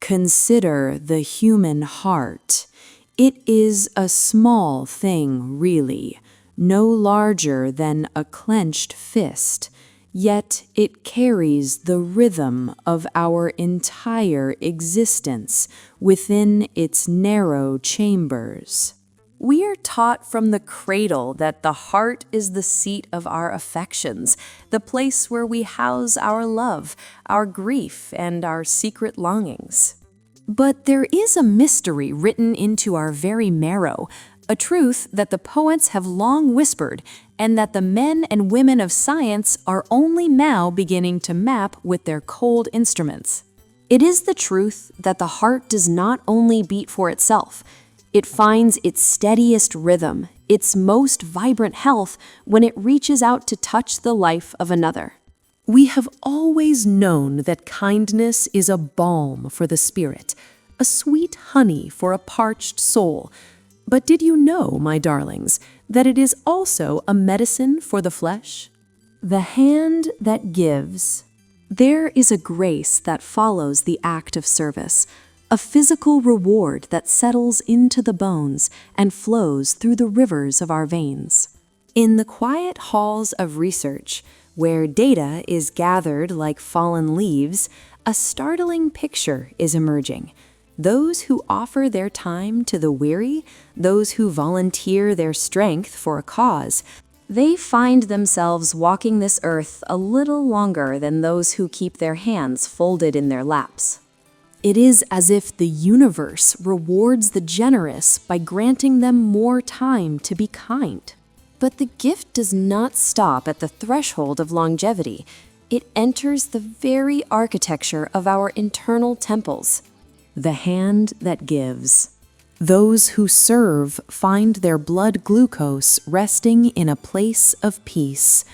Consider the human heart. It is a small thing, really, no larger than a clenched fist, yet it carries the rhythm of our entire existence within its narrow chambers. We are taught from the cradle that the heart is the seat of our affections, the place where we house our love, our grief, and our secret longings. But there is a mystery written into our very marrow, a truth that the poets have long whispered, and that the men and women of science are only now beginning to map with their cold instruments. It is the truth that the heart does not only beat for itself. It finds its steadiest rhythm, its most vibrant health, when it reaches out to touch the life of another. We have always known that kindness is a balm for the spirit, a sweet honey for a parched soul. But did you know, my darlings, that it is also a medicine for the flesh? The hand that gives. There is a grace that follows the act of service, a physical reward that settles into the bones and flows through the rivers of our veins. In the quiet halls of research, where data is gathered like fallen leaves, a startling picture is emerging. Those who offer their time to the weary, those who volunteer their strength for a cause, they find themselves walking this earth a little longer than those who keep their hands folded in their laps. It is as if the universe rewards the generous by granting them more time to be kind. But the gift does not stop at the threshold of longevity. It enters the very architecture of our internal temples. The hand that gives. Those who serve find their blood glucose resting in a place of peace.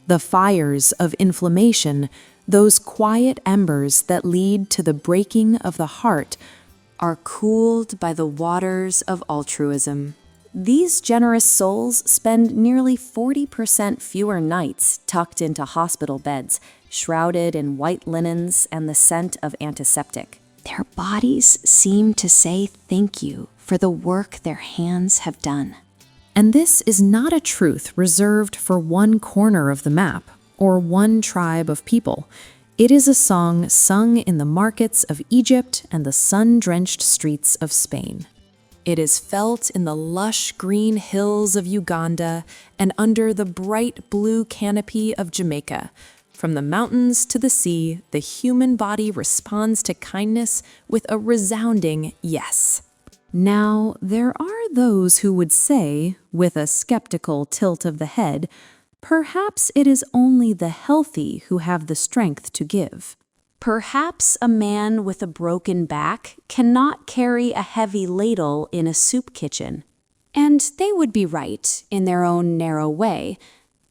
The fires of inflammation, those quiet embers that lead to the breaking of the heart, are cooled by the waters of altruism. These generous souls spend nearly 40% fewer nights tucked into hospital beds, shrouded in white linens and the scent of antiseptic. Their bodies seem to say thank you for the work their hands have done. And this is not a truth reserved for one corner of the map or one tribe of people. It is a song sung in the markets of Egypt and the sun-drenched streets of Spain. It is felt in the lush green hills of Uganda and under the bright blue canopy of Jamaica. From the mountains to the sea, the human body responds to kindness with a resounding yes. Now, there are those who would say, with a skeptical tilt of the head, perhaps it is only the healthy who have the strength to give. Perhaps a man with a broken back cannot carry a heavy ladle in a soup kitchen. And they would be right in their own narrow way,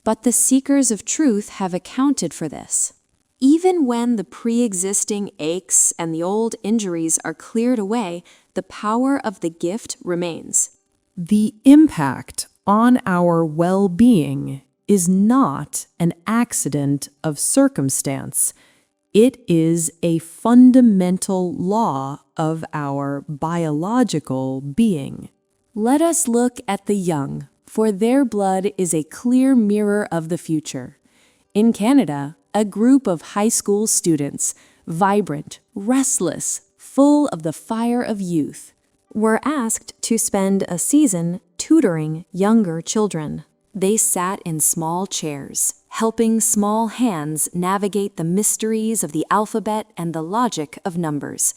but the seekers of truth have accounted for this. Even when the pre-existing aches and the old injuries are cleared away, the power of the gift remains. The impact on our well-being is not an accident of circumstance. It is a fundamental law of our biological being. Let us look at the young, for their blood is a clear mirror of the future. In Canada, a group of high school students, vibrant, restless, full of the fire of youth, were asked to spend a season tutoring younger children. They sat in small chairs, helping small hands navigate the mysteries of the alphabet and the logic of numbers.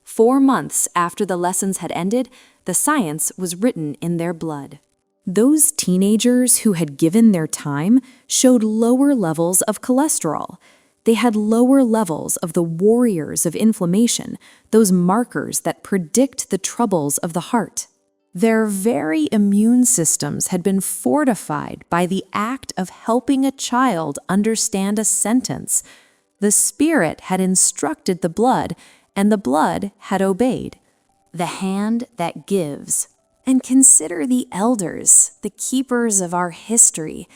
4 months after the lessons had ended, the science was written in their blood. Those teenagers who had given their time showed lower levels of cholesterol. They had lower levels of the warriors of inflammation, those markers that predict the troubles of the heart. Their very immune systems had been fortified by the act of helping a child understand a sentence. The Spirit had instructed the blood, and the blood had obeyed. The hand that gives. And consider the elders, the keepers of our history,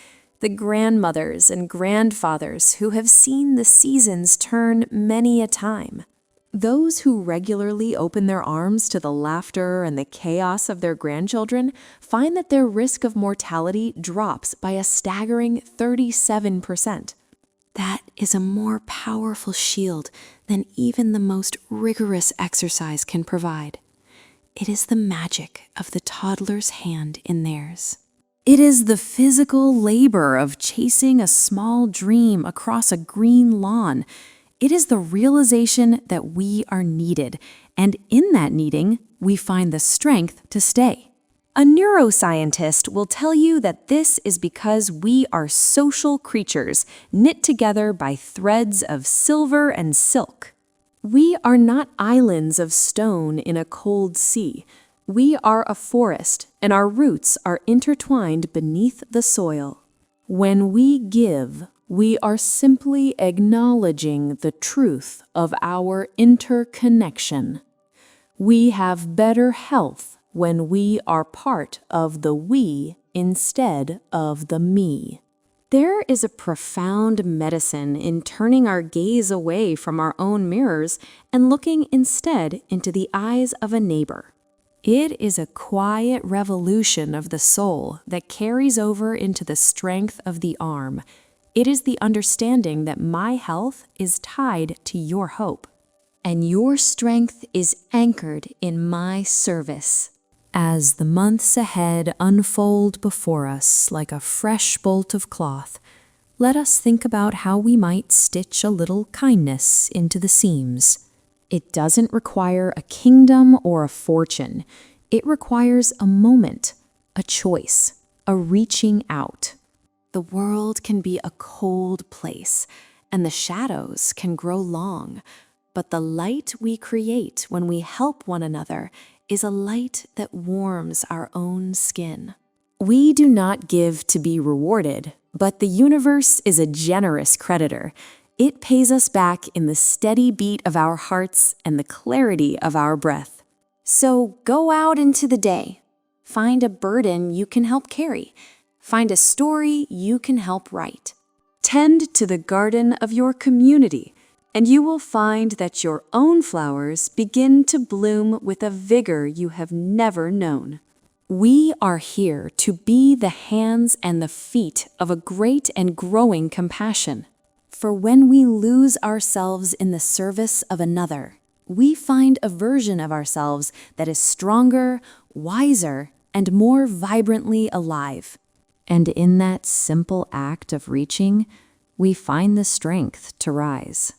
the grandmothers and grandfathers who have seen the seasons turn many a time. Those who regularly open their arms to the laughter and the chaos of their grandchildren find that their risk of mortality drops by a staggering 37%. That is a more powerful shield than even the most rigorous exercise can provide. It is the magic of the toddler's hand in theirs. It is the physical labor of chasing a small dream across a green lawn. It is the realization that we are needed, and in that needing, we find the strength to stay. A neuroscientist will tell you that this is because we are social creatures knit together by threads of silver and silk. We are not islands of stone in a cold sea. We are a forest, and our roots are intertwined beneath the soil. When we give, we are simply acknowledging the truth of our interconnection. We have better health when we are part of the we instead of the me. There is a profound medicine in turning our gaze away from our own mirrors and looking instead into the eyes of a neighbor. It is a quiet revolution of the soul that carries over into the strength of the arm. It is the understanding that my health is tied to your hope, and your strength is anchored in my service. As the months ahead unfold before us like a fresh bolt of cloth, let us think about how we might stitch a little kindness into the seams. It doesn't require a kingdom or a fortune. It requires a moment, a choice, a reaching out. The world can be a cold place, and the shadows can grow long, but the light we create when we help one another is a light that warms our own skin. We do not give to be rewarded, but the universe is a generous creditor. It pays us back in the steady beat of our hearts and the clarity of our breath. So go out into the day. Find a burden you can help carry. Find a story you can help write. Tend to the garden of your community, and you will find that your own flowers begin to bloom with a vigor you have never known. We are here to be the hands and the feet of a great and growing compassion. For when we lose ourselves in the service of another, we find a version of ourselves that is stronger, wiser, and more vibrantly alive. And in that simple act of reaching, we find the strength to rise.